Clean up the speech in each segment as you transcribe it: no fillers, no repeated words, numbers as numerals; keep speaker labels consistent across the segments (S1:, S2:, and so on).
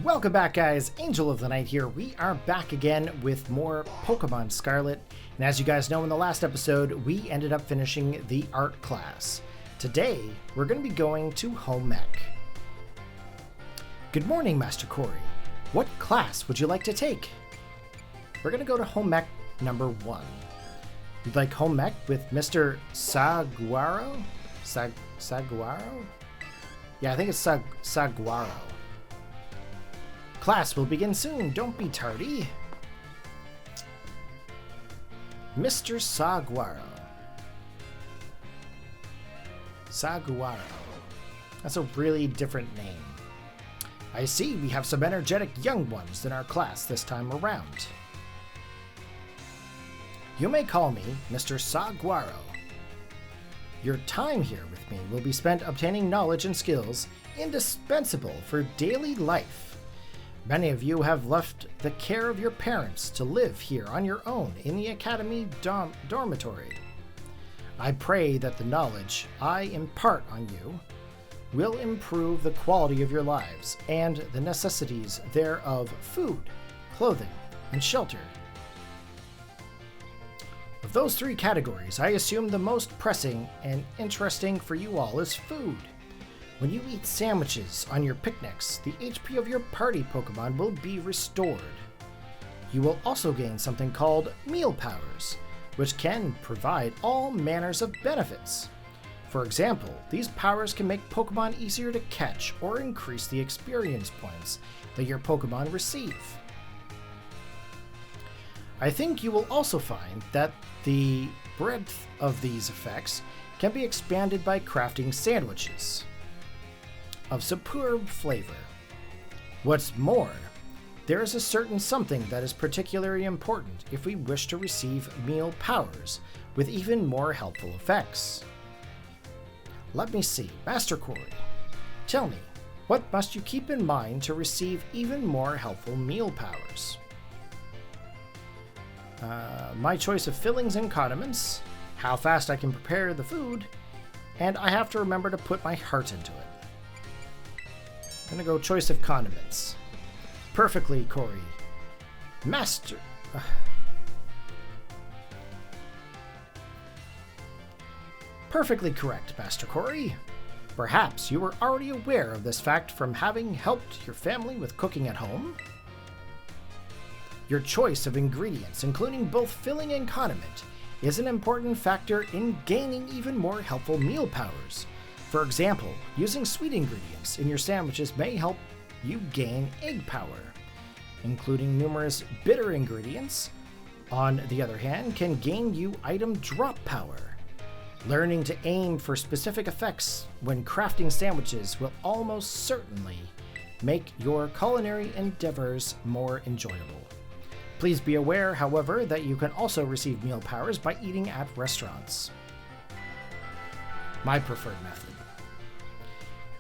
S1: Welcome back, guys. Angel of the Night here. We are back again with more Pokemon Scarlet. And as you guys know, in the last episode, we ended up finishing the art class. Today, we're going to be going to Home Ec. Good morning, Master Corey. What class would you like to take? We're going to go to Home Ec number 1. You'd like Home Ec with Mr. Saguaro? Saguaro? Yeah, I think it's Saguaro. Class will begin soon. Don't be tardy. Mr. Saguaro. Saguaro. That's a really different name. I see we have some energetic young ones in our class this time around. You may call me Mr. Saguaro. Your time here with me will be spent obtaining knowledge and skills indispensable for daily life. Many of you have left the care of your parents to live here on your own in the Academy dormitory. I pray that the knowledge I impart on you will improve the quality of your lives and the necessities thereof: food, clothing, and shelter. Of those three categories, I assume the most pressing and interesting for you all is food. When you eat sandwiches on your picnics, the HP of your party Pokemon will be restored. You will also gain something called meal powers, which can provide all manners of benefits. For example, these powers can make Pokemon easier to catch or increase the experience points that your Pokemon receive. I think you will also find that the breadth of these effects can be expanded by crafting sandwiches of superb flavor. What's more, there is a certain something that is particularly important if we wish to receive meal powers with even more helpful effects. Let me see, Master Corey, tell me, what must you keep in mind to receive even more helpful meal powers? My choice of fillings and condiments, how fast I can prepare the food, and I have to remember to put my heart into it. I'm gonna go choice of condiments. Perfectly, Corey. Master... Perfectly correct, Master Corey. Perhaps you were already aware of this fact from having helped your family with cooking at home? Your choice of ingredients, including both filling and condiment, is an important factor in gaining even more helpful meal powers. For example, using sweet ingredients in your sandwiches may help you gain egg power. Including numerous bitter ingredients, on the other hand, can gain you item drop power. Learning to aim for specific effects when crafting sandwiches will almost certainly make your culinary endeavors more enjoyable. Please be aware, however, that you can also receive meal powers by eating at restaurants. My preferred method.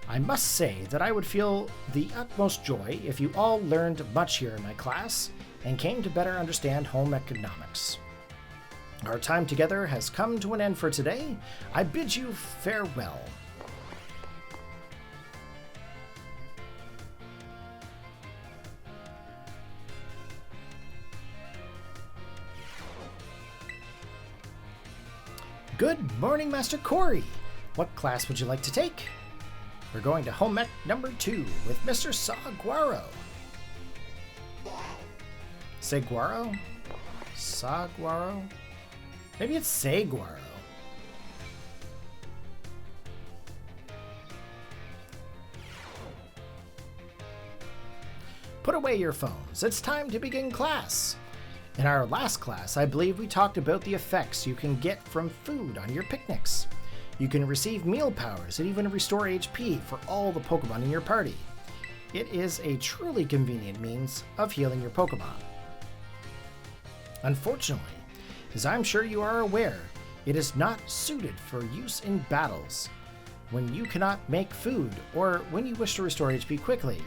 S1: I must say that I would feel the utmost joy if you all learned much here in my class and came to better understand home economics. Our time together has come to an end for today. I bid you farewell. Good morning, Master Corey. What class would you like to take? We're going to Home Ec number 2 with Mr. Saguaro. Saguaro? Saguaro? Maybe it's Saguaro. Put away your phones. It's time to begin class. In our last class, I believe we talked about the effects you can get from food on your picnics. You can receive meal powers and even restore HP for all the Pokemon in your party. It is a truly convenient means of healing your Pokemon. Unfortunately, as I'm sure you are aware, it is not suited for use in battles, when you cannot make food or when you wish to restore HP quickly.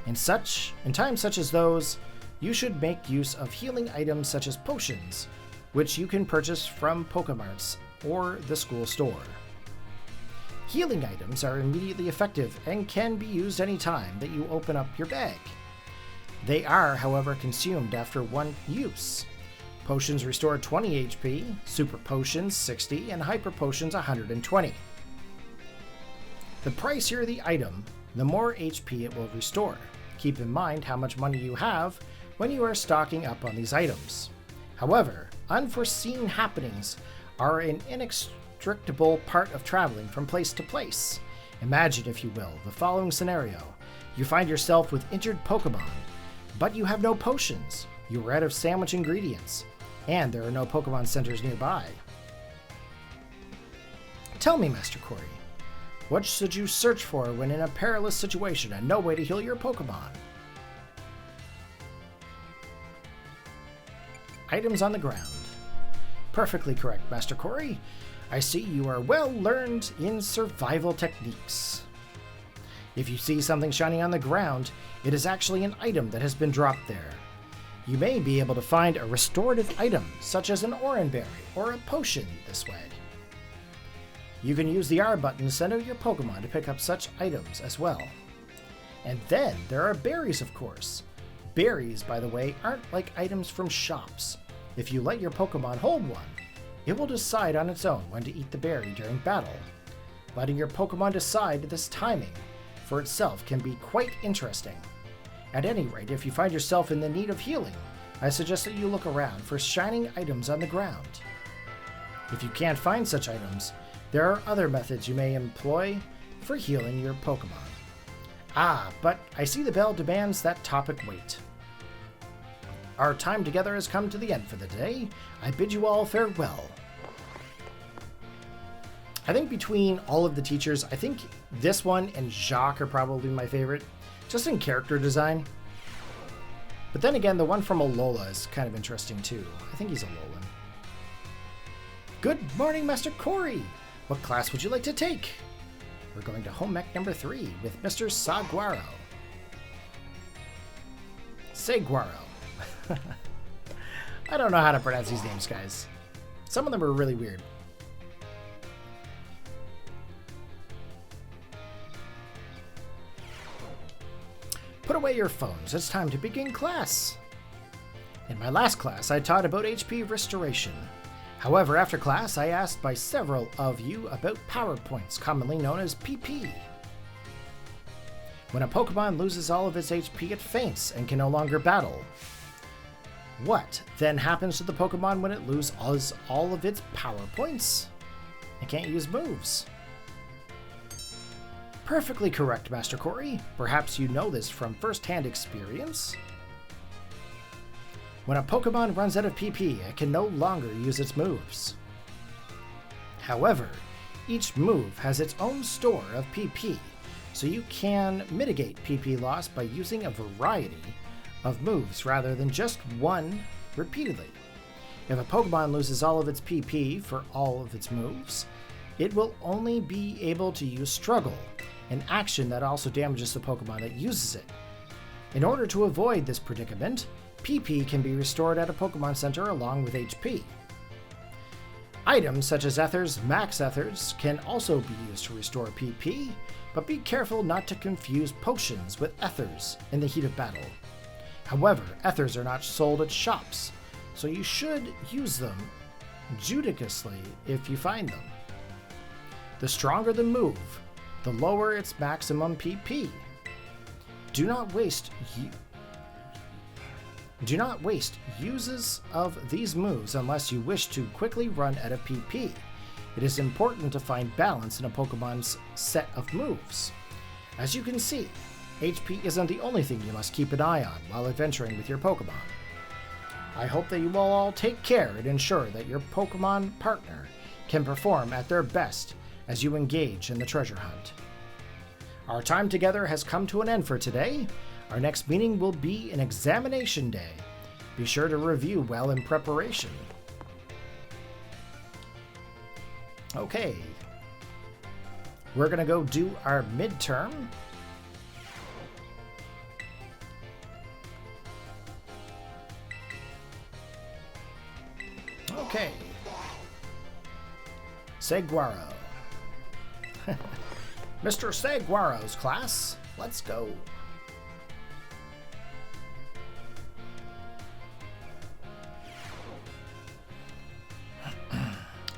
S1: In times such as those, you should make use of healing items such as potions, which you can purchase from Pokemarts or the school store. Healing items are immediately effective and can be used anytime that you open up your bag. They are, however, consumed after one use. Potions restore 20 HP, Super Potions 60, and Hyper Potions 120. The pricier the item, the more HP it will restore. Keep in mind how much money you have when you are stocking up on these items. However, unforeseen happenings are an inextricable part of traveling from place to place. Imagine, if you will, the following scenario. You find yourself with injured Pokemon, but you have no potions, you are out of sandwich ingredients, and there are no Pokemon centers nearby. Tell me, Master Corey, what should you search for when in a perilous situation and no way to heal your Pokemon? Items on the ground. Perfectly correct, Master Corey. I see you are well learned in survival techniques. If you see something shining on the ground, it is actually an item that has been dropped there. You may be able to find a restorative item, such as an Oranberry or a potion this way. You can use the R button to send out your Pokemon to pick up such items as well. And then there are berries, of course. Berries, by the way, aren't like items from shops. If you let your Pokemon hold one, it will decide on its own when to eat the berry during battle. Letting your Pokemon decide this timing for itself can be quite interesting. At any rate, if you find yourself in the need of healing, I suggest that you look around for shining items on the ground. If you can't find such items, there are other methods you may employ for healing your Pokemon. But I see the bell demands that topic wait. Our time together has come to the end for the day. I bid you all farewell. I think between all of the teachers, I think this one and Jacques are probably my favorite, just in character design. But then again, the one from Alola is kind of interesting too. I think he's Alolan. Good morning, Master Corey! What class would you like to take? We're going to home ec number 3 with Mr. Saguaro. Saguaro. I don't know how to pronounce these names, guys. Some of them are really weird. Put away your phones. It's time to begin class. In my last class, I taught about HP restoration. However, after class, I asked by several of you about power points, commonly known as PP. When a Pokemon loses all of its HP, it faints and can no longer battle. What then happens to the Pokemon when it loses all of its power points? It can't use moves. Perfectly correct, Master Corey. Perhaps you know this from first-hand experience. When a Pokemon runs out of PP, it can no longer use its moves. However, each move has its own store of PP, so you can mitigate PP loss by using a variety of moves rather than just one repeatedly. If a Pokemon loses all of its PP for all of its moves, it will only be able to use Struggle, an action that also damages the Pokemon that uses it. In order to avoid this predicament, PP can be restored at a Pokemon Center along with HP. Items such as Ethers, Max Ethers, can also be used to restore PP, but be careful not to confuse potions with Ethers in the heat of battle. However, Ethers are not sold at shops, so you should use them judiciously if you find them. The stronger the move, the lower its maximum PP. Do not waste uses of these moves unless you wish to quickly run out of PP. It is important to find balance in a Pokemon's set of moves. As you can see, HP isn't the only thing you must keep an eye on while adventuring with your Pokemon. I hope that you will all take care and ensure that your Pokemon partner can perform at their best as you engage in the treasure hunt. Our time together has come to an end for today. Our next meeting will be an examination day. Be sure to review well in preparation. Okay. We're going to go do our midterm. Okay. Saguaro. Mr. Saguaro's class, let's go.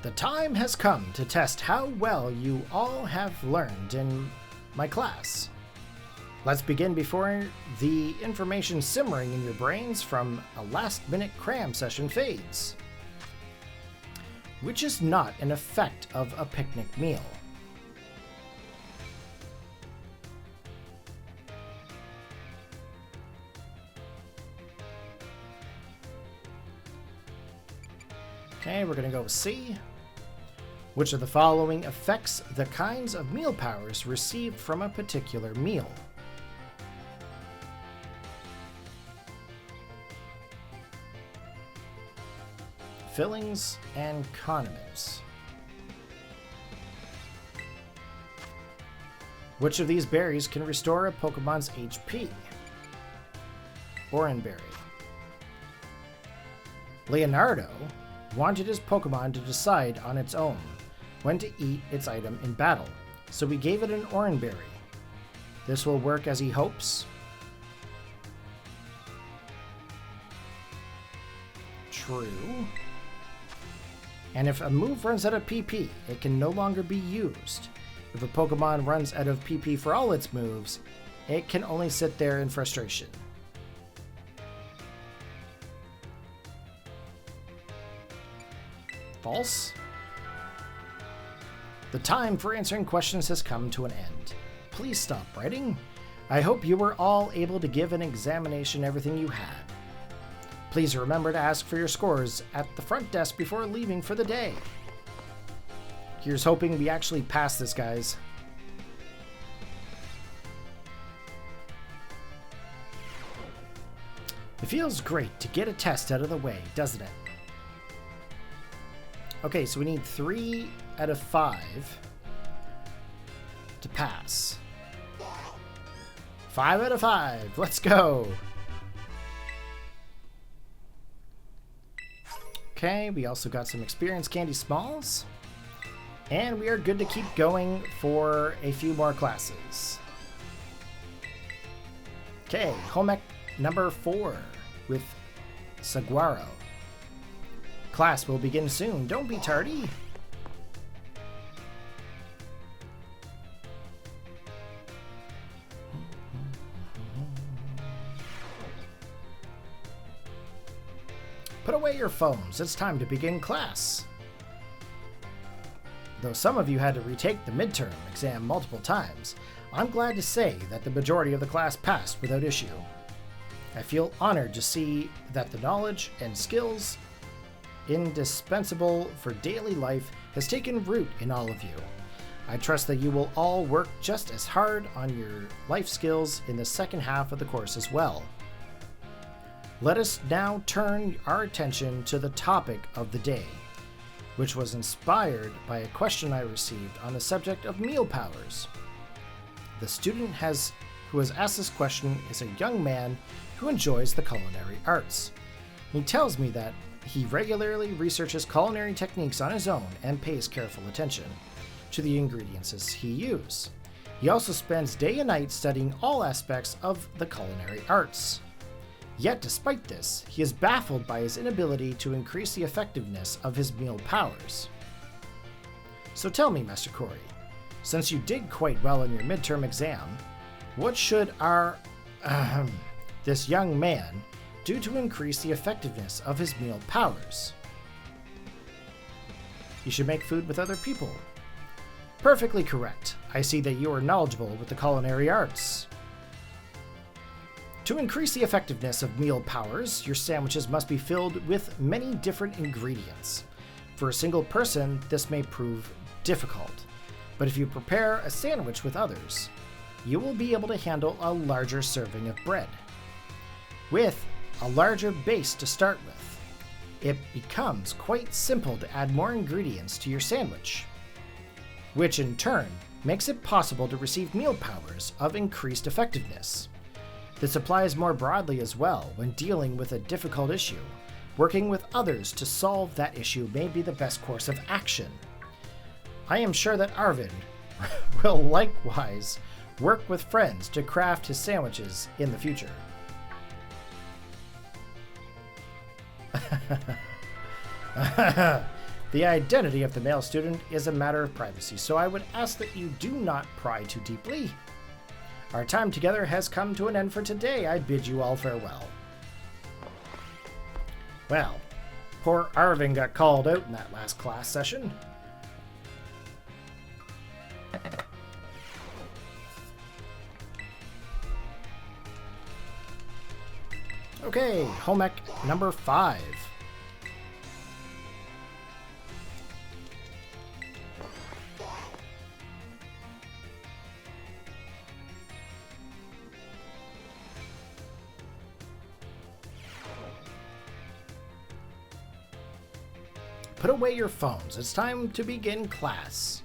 S1: The time has come to test how well you all have learned in my class. Let's begin before the information simmering in your brains from a last-minute cram session fades. Which is not an effect of a picnic meal? Okay, we're going to go with C. Which of the following affects the kinds of meal powers received from a particular meal? Fillings and condiments. Which of these berries can restore a Pokemon's HP? Oranberry. Leonardo wanted his Pokemon to decide on its own when to eat its item in battle, so we gave it an Oranberry. This will work as he hopes? True. And if a move runs out of PP, it can no longer be used. If a Pokemon runs out of PP for all its moves, it can only sit there in frustration. False. The time for answering questions has come to an end. Please stop writing. I hope you were all able to give an examination everything you had. Please remember to ask for your scores at the front desk before leaving for the day. Here's hoping we actually pass this, guys. It feels great to get a test out of the way, doesn't it? Okay, so we need 3 out of 5 to pass. 5 out of 5. Let's go. Okay, we also got some experience candy smalls. And we are good to keep going for a few more classes. Okay, home ec number 4 with Saguaro. Class will begin soon. Don't be tardy. Put away your phones. It's time to begin class. Though some of you had to retake the midterm exam multiple times, I'm glad to say that the majority of the class passed without issue. I feel honored to see that the knowledge and skills indispensable for daily life has taken root in all of you. I trust that you will all work just as hard on your life skills in the second half of the course as well. Let us now turn our attention to the topic of the day, which was inspired by a question I received on the subject of meal powers. The student who has asked this question is a young man who enjoys the culinary arts. He tells me that he regularly researches culinary techniques on his own and pays careful attention to the ingredients he uses. He also spends day and night studying all aspects of the culinary arts. Yet despite this, he is baffled by his inability to increase the effectiveness of his meal powers. So tell me, Master Corey, since you did quite well in your midterm exam, what should this young man do to increase the effectiveness of his meal powers? You should make food with other people. Perfectly correct. I see that you are knowledgeable with the culinary arts. To increase the effectiveness of meal powers, your sandwiches must be filled with many different ingredients. For a single person, this may prove difficult, but if you prepare a sandwich with others, you will be able to handle a larger serving of bread. With a larger base to start with, it becomes quite simple to add more ingredients to your sandwich, which in turn makes it possible to receive meal powers of increased effectiveness. This applies more broadly as well when dealing with a difficult issue. Working with others to solve that issue may be the best course of action. I am sure that Arvid will likewise work with friends to craft his sandwiches in the future. The identity of the male student is a matter of privacy, so I would ask that you do not pry too deeply. Our time together has come to an end for today. I bid you all farewell. Well, poor Arvin got called out in that last class session. Okay, home ec number 5. Put away your phones. It's time to begin class.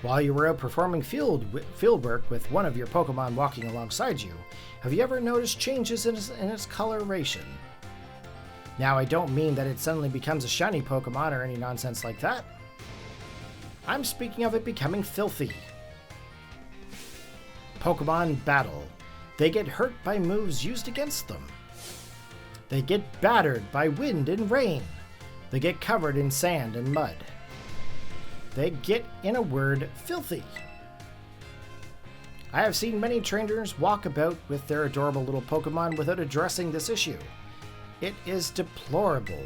S1: While you were out performing field work with one of your Pokemon walking alongside you, have you ever noticed changes in its coloration? Now, I don't mean that it suddenly becomes a shiny Pokemon or any nonsense like that. I'm speaking of it becoming filthy. Pokemon battle. They get hurt by moves used against them. They get battered by wind and rain. They get covered in sand and mud. They get, in a word, filthy. I have seen many trainers walk about with their adorable little Pokemon without addressing this issue. It is deplorable.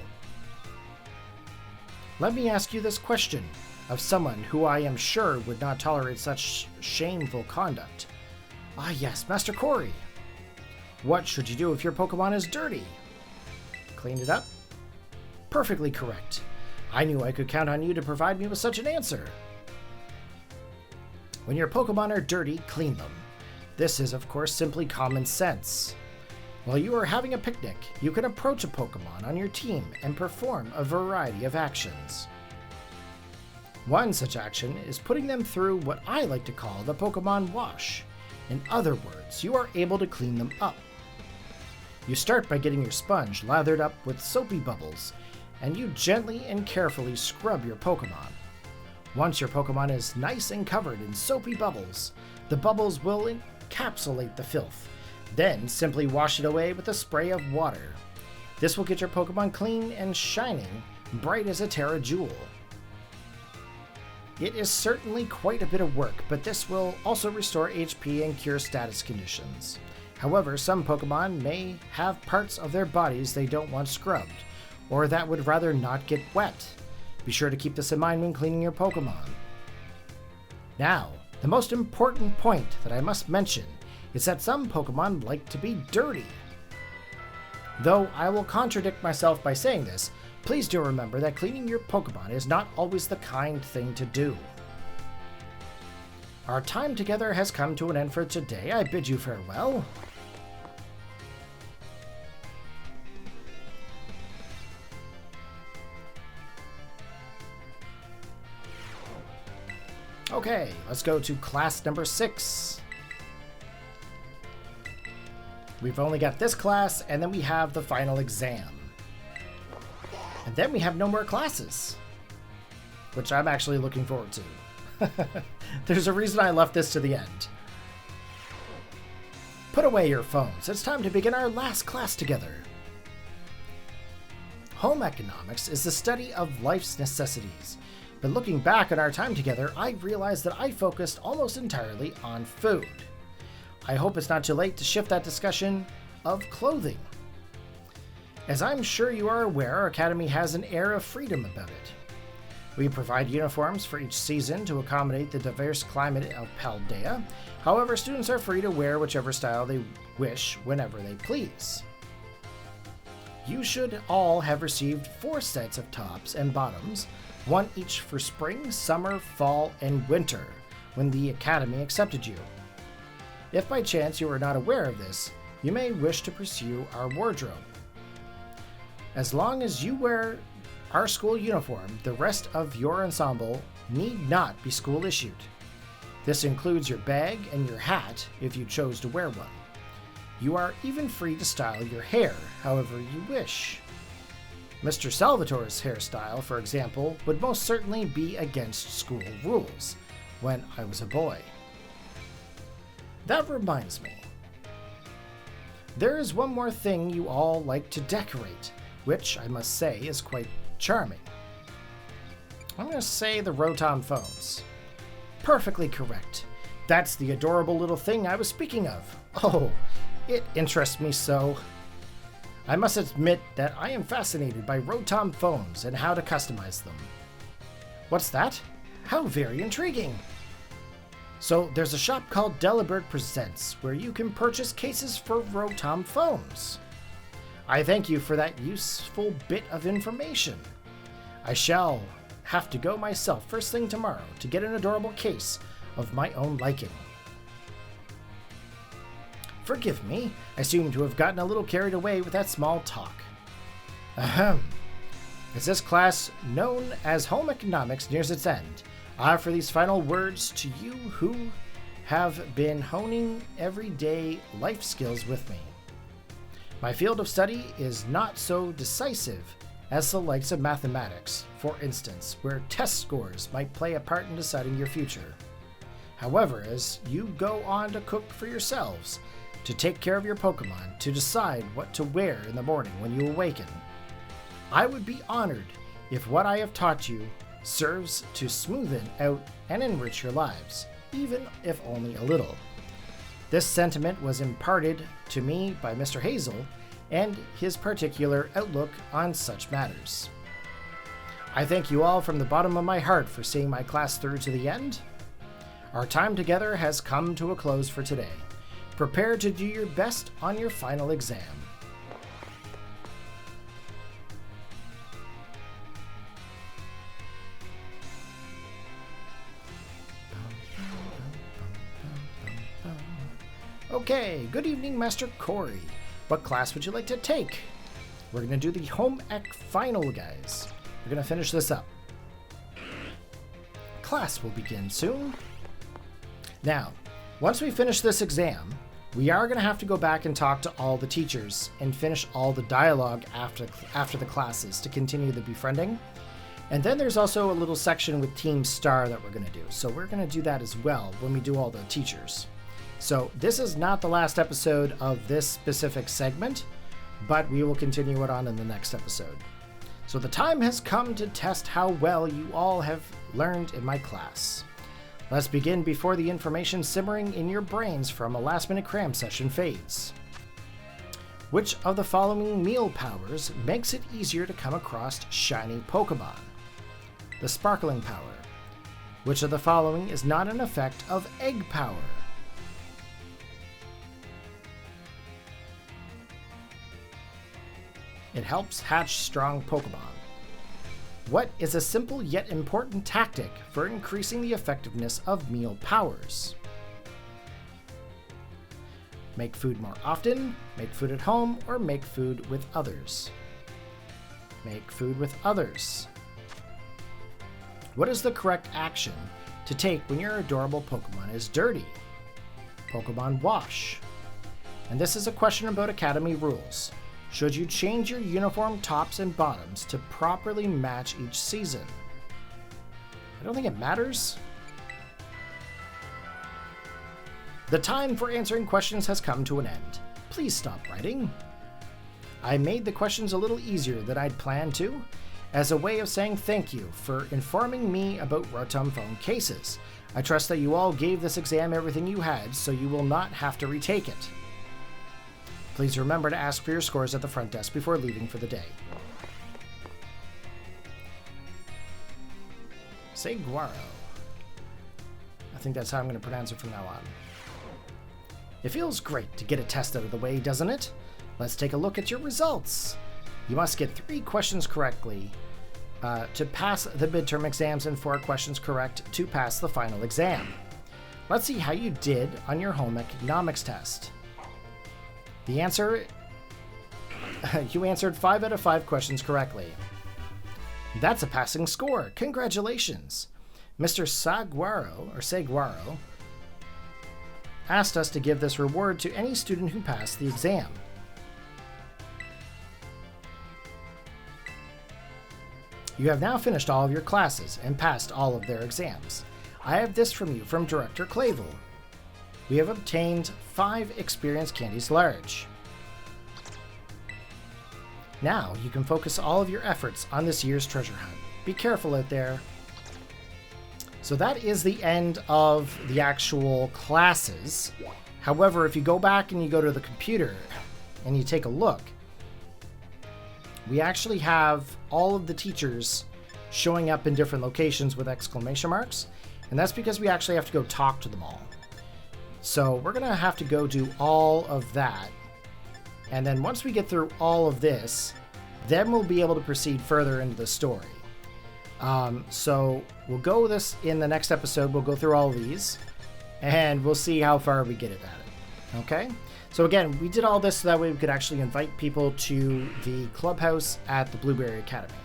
S1: Let me ask you this question of someone who I am sure would not tolerate such shameful conduct. Ah yes, Master Corey. What should you do if your Pokemon is dirty? Clean it up? Perfectly correct. I knew I could count on you to provide me with such an answer. When your Pokemon are dirty, clean them. This is, of course, simply common sense. While you are having a picnic, you can approach a Pokemon on your team and perform a variety of actions. One such action is putting them through what I like to call the Pokemon wash. In other words, you are able to clean them up. You start by getting your sponge lathered up with soapy bubbles, and you gently and carefully scrub your Pokemon. Once your Pokemon is nice and covered in soapy bubbles, the bubbles will encapsulate the filth. Then simply wash it away with a spray of water. This will get your Pokemon clean and shining, bright as a Terra Jewel. It is certainly quite a bit of work, but this will also restore HP and cure status conditions. However, some Pokemon may have parts of their bodies they don't want scrubbed, or that would rather not get wet. Be sure to keep this in mind when cleaning your Pokemon. Now, the most important point that I must mention is that some Pokemon like to be dirty. Though I will contradict myself by saying this, please do remember that cleaning your Pokemon is not always the kind thing to do. Our time together has come to an end for today. I bid you farewell. Okay, let's go to class number 6. We've only got this class, and then we have the final exam. And then we have no more classes, which I'm actually looking forward to. There's a reason I left this to the end. Put away your phones. It's time to begin our last class together. Home economics is the study of life's necessities. But looking back on our time together, I realized that I focused almost entirely on food. I hope it's not too late to shift that discussion of clothing. As I'm sure you are aware, our academy has an air of freedom about it. We provide uniforms for each season to accommodate the diverse climate of Paldea. However, students are free to wear whichever style they wish whenever they please. You should all have received 4 sets of tops and bottoms, one each for spring, summer, fall, and winter, when the academy accepted you. If by chance you are not aware of this, you may wish to pursue our wardrobe. As long as you wear our school uniform, the rest of your ensemble need not be school issued. This includes your bag and your hat if you chose to wear one. You are even free to style your hair however you wish. Mr. Salvatore's hairstyle, for example, would most certainly be against school rules when I was a boy. That reminds me. There is one more thing you all like to decorate, which I must say is quite charming. I'm going to say the Rotom phones. Perfectly correct. That's the adorable little thing I was speaking of. Oh, it interests me so. I must admit that I am fascinated by Rotom phones and how to customize them. What's that? How very intriguing. So there's a shop called Delibird Presents where you can purchase cases for Rotom phones. I thank you for that useful bit of information. I shall have to go myself first thing tomorrow to get an adorable case of my own liking. Forgive me, I seem to have gotten a little carried away with that small talk. Ahem. As this class, known as Home Economics, nears its end, I offer these final words to you who have been honing everyday life skills with me. My field of study is not so decisive as the likes of mathematics, for instance, where test scores might play a part in deciding your future. However, as you go on to cook for yourselves, to take care of your Pokemon, to decide what to wear in the morning when you awaken, I would be honored if what I have taught you serves to smoothen out and enrich your lives, even if only a little. This sentiment was imparted to me by Mr. Hazel and his particular outlook on such matters. I thank you all from the bottom of my heart for seeing my class through to the end. Our time together has come to a close for today. Prepare to do your best on your final exam. Okay, good evening, Master Corey. What class would you like to take? We're going to do the Home Ec Final, guys. We're going to finish this up. Class will begin soon. Now, once we finish this exam, we are going to have to go back and talk to all the teachers and finish all the dialogue after the classes to continue the befriending. And then there's also a little section with Team Star that we're going to do. So we're going to do that as well when we do all the teachers. So this is not the last episode of this specific segment, but we will continue it on in the next episode. So the time has come to test how well you all have learned in my class. Let's begin before the information simmering in your brains from a last-minute cram session fades. Which of the following meal powers makes it easier to come across shiny Pokemon? The Sparkling Power. Which of the following is not an effect of Egg Power? It helps hatch strong Pokemon. What is a simple yet important tactic for increasing the effectiveness of meal powers? Make food more often, make food at home, or make food with others? Make food with others. What is the correct action to take when your adorable Pokemon is dirty? Pokemon Wash. And this is a question about Academy rules. Should you change your uniform tops and bottoms to properly match each season? I don't think it matters. The time for answering questions has come to an end. Please stop writing. I made the questions a little easier than I'd planned to, as a way of saying thank you for informing me about Rotom phone cases. I trust that you all gave this exam everything you had, so you will not have to retake it. Please remember to ask for your scores at the front desk before leaving for the day. Saguaro. I think that's how I'm going to pronounce it from now on. It feels great to get a test out of the way, doesn't it? Let's take a look at your results. You must get 3 questions correctly to pass the midterm exams and 4 questions correct to pass the final exam. Let's see how you did on your home economics test. The answer, you answered 5 out of 5 questions correctly. That's a passing score. Congratulations. Mr. Saguaro asked us to give this reward to any student who passed the exam. You have now finished all of your classes and passed all of their exams. I have this from you from Director Clavel. We have obtained 5 experience candies large. Now you can focus all of your efforts on this year's treasure hunt. Be careful out there. So that is the end of the actual classes. However, if you go back and you go to the computer and you take a look, we actually have all of the teachers showing up in different locations with exclamation marks. And that's because we actually have to go talk to them all. So we're going to have to go do all of that. And then once we get through all of this, then we'll be able to proceed further into the story. So we'll go this in the next episode. We'll go through all of these and we'll see how far we get at it. Okay. So again, we did all this so that way we could actually invite people to the clubhouse at the Blueberry Academy.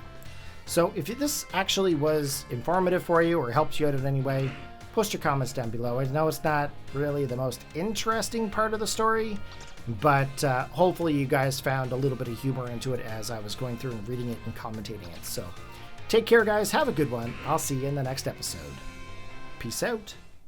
S1: So if this actually was informative for you or helped you out in any way, post your comments down below. I know it's not really the most interesting part of the story, but hopefully you guys found a little bit of humor into it as I was going through and reading it and commentating it. So take care, guys. Have a good one. I'll see you in the next episode. Peace out.